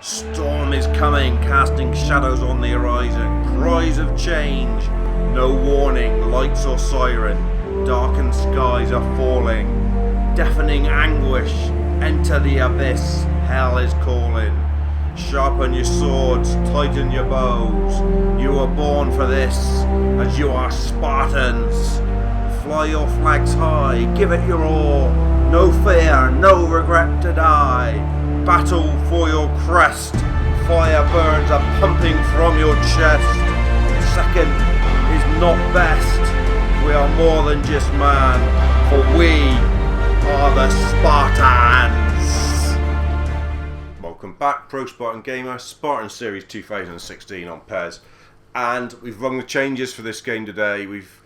Storm is coming, casting shadows on the horizon. Cries of change, no warning, lights or siren. Darkened skies are falling. Deafening anguish, enter the abyss. Hell is calling. Sharpen your swords, tighten your bows. You were born for this, as you are Spartans. Fly your flags high, give it your all. No fear, no regret to die. Battle for your crest. Fire burns are pumping from your chest. Second is not best. We are more than just man, for we are the Spartans. Welcome back, ProSpartanGamer, Spartan Series 2016 on PES. And we've rung the changes for this game today. We've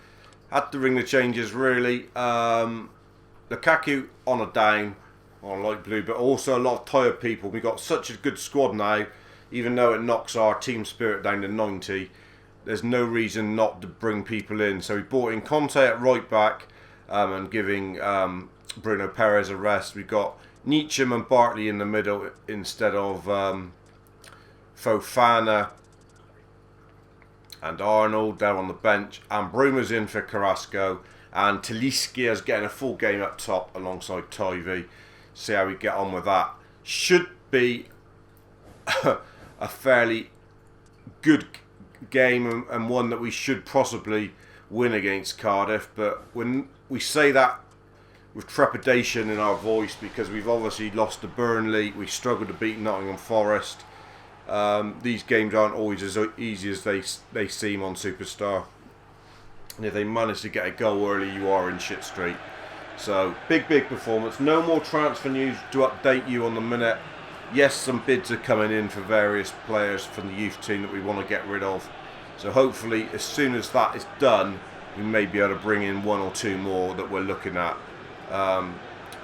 had to ring the changes really. Lukaku on a down, on light blue, but also a lot of tired people. We've got such a good squad now, even though it knocks our team spirit down to 90. There's no reason not to bring people in. So we brought in Conte at right back and giving Bruno Perez a rest. We've got Nietzsche and Bartley in the middle instead of Fofana and Arnold down on the bench. And Bruma's in for Carrasco. And Talisca's getting a full game up top alongside Tivy. See how we get on with that. Should be a fairly good game and one that we should possibly win against Cardiff. But when we say that with trepidation in our voice, because we've obviously lost to Burnley, we struggled to beat Nottingham Forest. These games aren't always as easy as they seem on Superstar. And if they manage to get a goal early, you are in shit street. So, big performance. No more transfer news to update you on the minute. Yes, some bids are coming in for various players from the youth team that we want to get rid of. So hopefully, as soon as that is done, we may be able to bring in one or two more that we're looking at. Got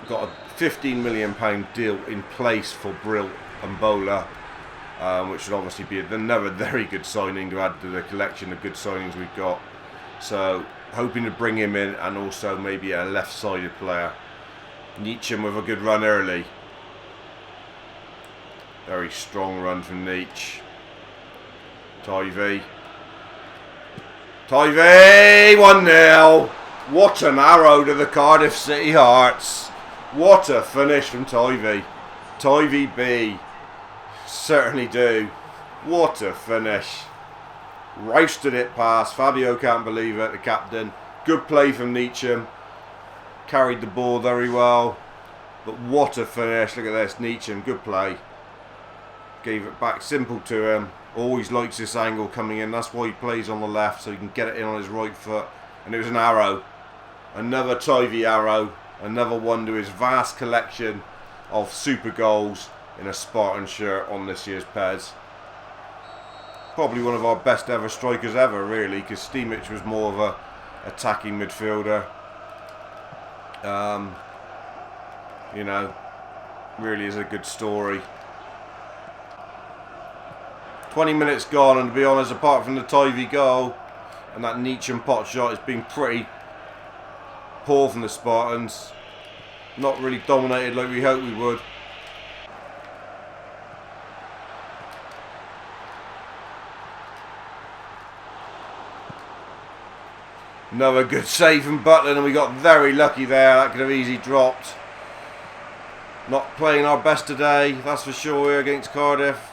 a £15 million deal in place for Brill and Bola, which would obviously be another very good signing to add to the collection of good signings we've got. So, hoping to bring him in, and also maybe a left-sided player. Nietzsche with a good run early. Very strong run from Nietzsche. Tivy. 1-0. What an arrow to the Cardiff City Hearts. What a finish from Tivy. Tivy B. Certainly do. What a finish. Roasted it past. Fabio can't believe it, the captain. Good play from Nietzsche. Carried the ball very well. But what a finish. Look at this, Nietzsche. Good play. Gave it back simple to him. Always likes this angle coming in. That's why he plays on the left, so he can get it in on his right foot. And it was an arrow. Another Tivy arrow. Another one to his vast collection of super goals in a Spartan shirt on this year's PES. Probably one of our best ever strikers ever, really, because Stimic was more of a attacking midfielder. You know, really is a good story. 20 minutes gone, and to be honest, apart from the Tivy goal and that Nietzsche and pot shot, it's been pretty poor from the Spartans. Not really dominated like we hoped we would. Another good save from Butland, and we got very lucky there. That could have easily dropped. Not playing our best today, that's for sure, here against Cardiff.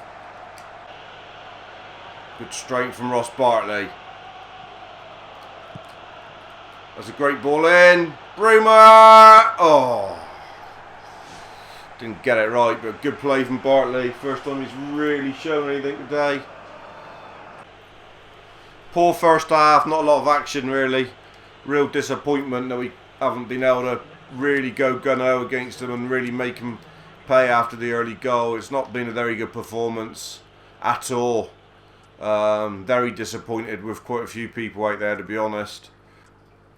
Good strength from Ross Bartley. That's a great ball in. Bruma! Oh! Didn't get it right, but good play from Bartley. First time he's really shown anything today. Poor first half, not a lot of action really. Real disappointment that we haven't been able to really go gung-ho against them and really make them pay after the early goal. It's not been a very good performance at all. Very disappointed with quite a few people out there, to be honest.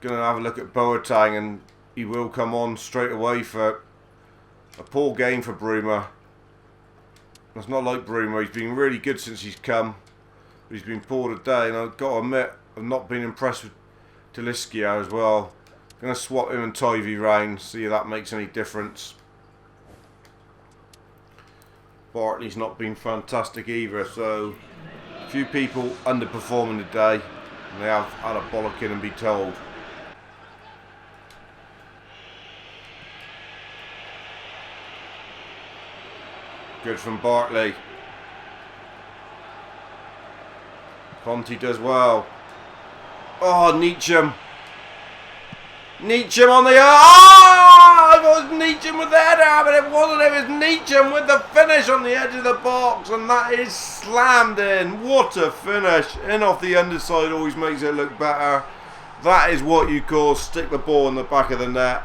Gonna have a look at Boateng, and he will come on straight away for a poor game for Bruma. It's not like Bruma, he's been really good since he's come. He's been poor today, and I've got to admit, I've not been impressed with Talisca as well. I'm going to swap him and Tivy round, see if that makes any difference. Bartley's not been fantastic either, so a few people underperforming today, and they have had a bollocking and be told. Good from Bartley. Conti does well. Oh, Neacham. Neacham on the... Oh! I thought it was Neacham with the header, but it wasn't. It was Neacham with the finish on the edge of the box, and that is slammed in. What a finish. In off the underside always makes it look better. That is what you call stick the ball in the back of the net,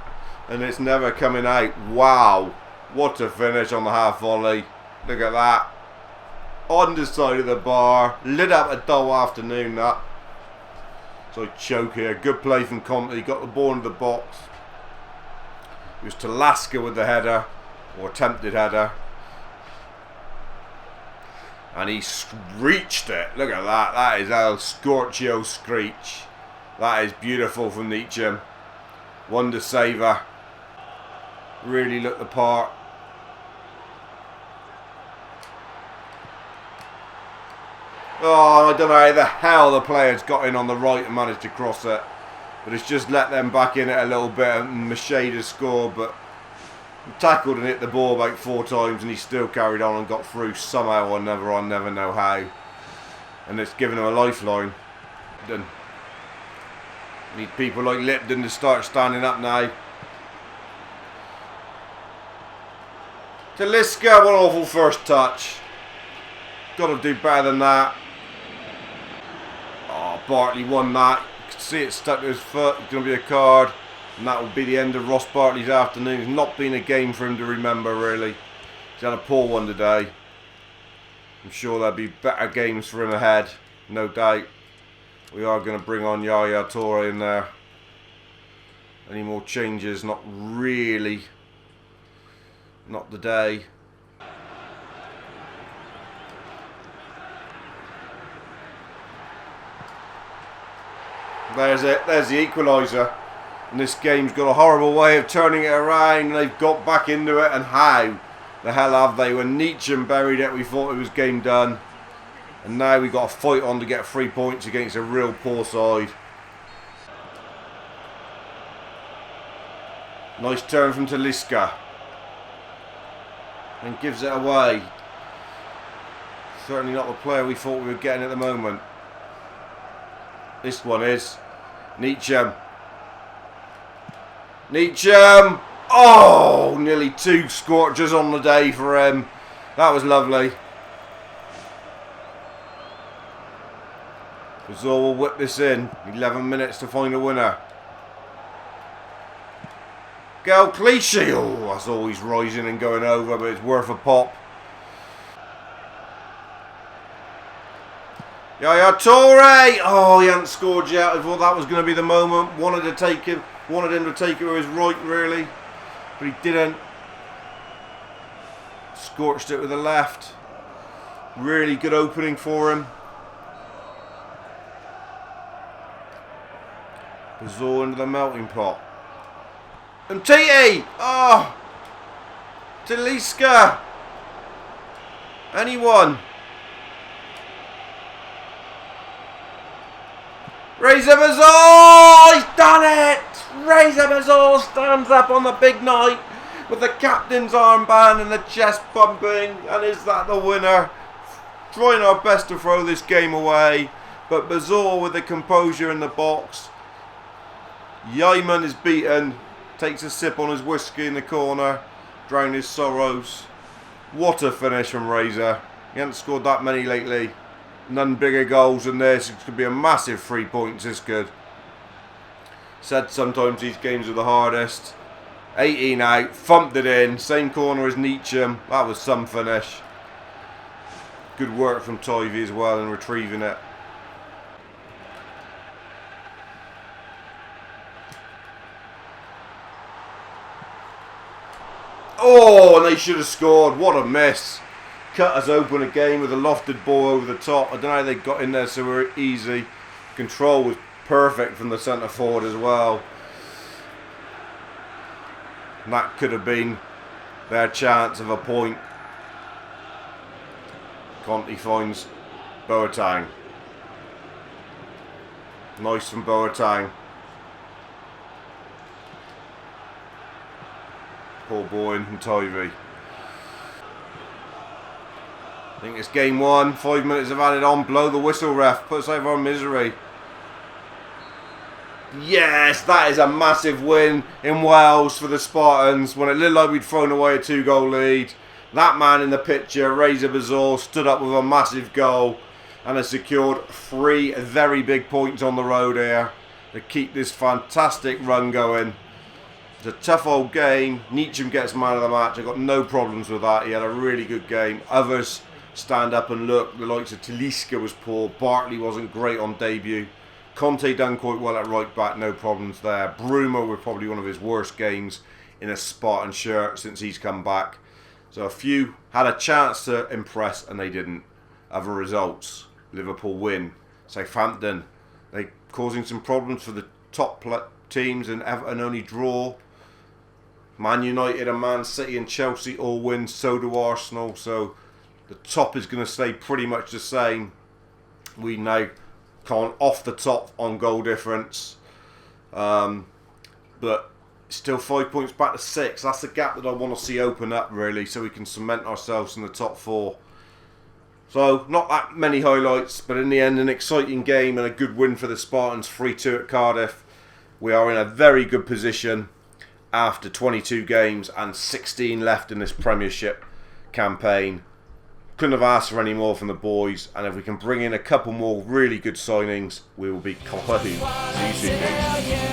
and it's never coming out. Wow. What a finish on the half volley. Look at that. Underside of the bar. Lit up a dull afternoon, that. So choke here. Good play from Conti. Got the ball into the box. It was Talaska with the header, or attempted header. And he screeched it. Look at that. That is El Scorchio screech. That is beautiful from Neacham. Wonder saver. Really looked the part. Oh, I don't know how the hell the players got in on the right and managed to cross it. But it's just let them back in it a little bit, and Macheda scored, but he tackled and hit the ball about 4 times and he still carried on and got through somehow or another. I never know how. And it's given him a lifeline. Then need people like Lipton to start standing up now. Talisca, what an awful first touch. Got to do better than that. Oh, Bartley won that. You can see it stuck to his foot. It's going to be a card. And that will be the end of Ross Bartley's afternoon. It's not been a game for him to remember, really. He's had a poor one today. I'm sure there'll be better games for him ahead. No doubt. We are going to bring on Yaya Toure in there. Any more changes? Not really. Not today. There's it. There's the equaliser. And this game's got a horrible way of turning it around. And they've got back into it. And how the hell have they? When Neacham buried it, we thought it was game done. And now we've got to fight on to get 3 points against a real poor side. Nice turn from Talisca. And gives it away. Certainly not the player we thought we were getting at the moment. This one is Neacham. Neacham! Oh! Nearly 2 scorchers on the day for him. That was lovely. Azor will whip this in. 11 minutes to find a winner. Gal Clichy. Oh, that's always rising and going over, but it's worth a pop. Yaya Toure! Oh, he hadn't scored yet. I thought that was going to be the moment. Wanted him to take it with his right, really. But he didn't. Scorched it with the left. Really good opening for him. Azor into the melting pot. And Titi! Oh! Talisca! Anyone? Reza Bazor! He's done it! Reza Bazor stands up on the big night with the captain's armband and the chest pumping. And is that the winner? Trying our best to throw this game away. But Bazor with the composure in the box. Yeaman is beaten. Takes a sip on his whiskey in the corner. Drown his sorrows. What a finish from Reza. He hasn't scored that many lately. None bigger goals than this. It could be a massive 3 points. This could. Said sometimes these games are the hardest. 18 out. Thumped it in. Same corner as Neacham. That was some finish. Good work from Tivy as well in retrieving it. Oh, and they should have scored. What a miss. Cut us open again with a lofted ball over the top. I don't know how they got in there so easy. Control was perfect from the centre forward as well. And that could have been their chance of a point. Conte finds Boateng. Nice from Boateng. Paul Boyne and Tyree. I think it's game 1. 5 minutes have added on. Blow the whistle, ref. Put us over our misery. Yes, that is a massive win in Wales for the Spartans. When it looked like we'd thrown away a 2-goal lead, that man in the picture, Reza Bazor, stood up with a massive goal and has secured 3 very big points on the road here to keep this fantastic run going. It's a tough old game. Nietzsche gets man of the match. I've got no problems with that. He had a really good game. Others stand up and look. The likes of Talisca was poor. Bartley wasn't great on debut. Conte done quite well at right back, no problems there. Bruma was probably one of his worst games in a Spartan shirt since he's come back. So a few had a chance to impress and they didn't. Other results: Liverpool win. Southampton, they causing some problems for the top teams, and Everton only draw. Man United and Man City and Chelsea all win, so do Arsenal. So the top is going to stay pretty much the same. We now gone off the top on goal difference, but still 5 points back to 6. That's the gap that I want to see open up, really, so we can cement ourselves in the top 4. So not that many highlights, but in the end an exciting game and a good win for the Spartans. 3-2 at Cardiff. We are in a very good position after 22 games and 16 left in this Premiership campaign. Couldn't have asked for any more from the boys, and if we can bring in a couple more really good signings, we will be complete. See you soon, guys.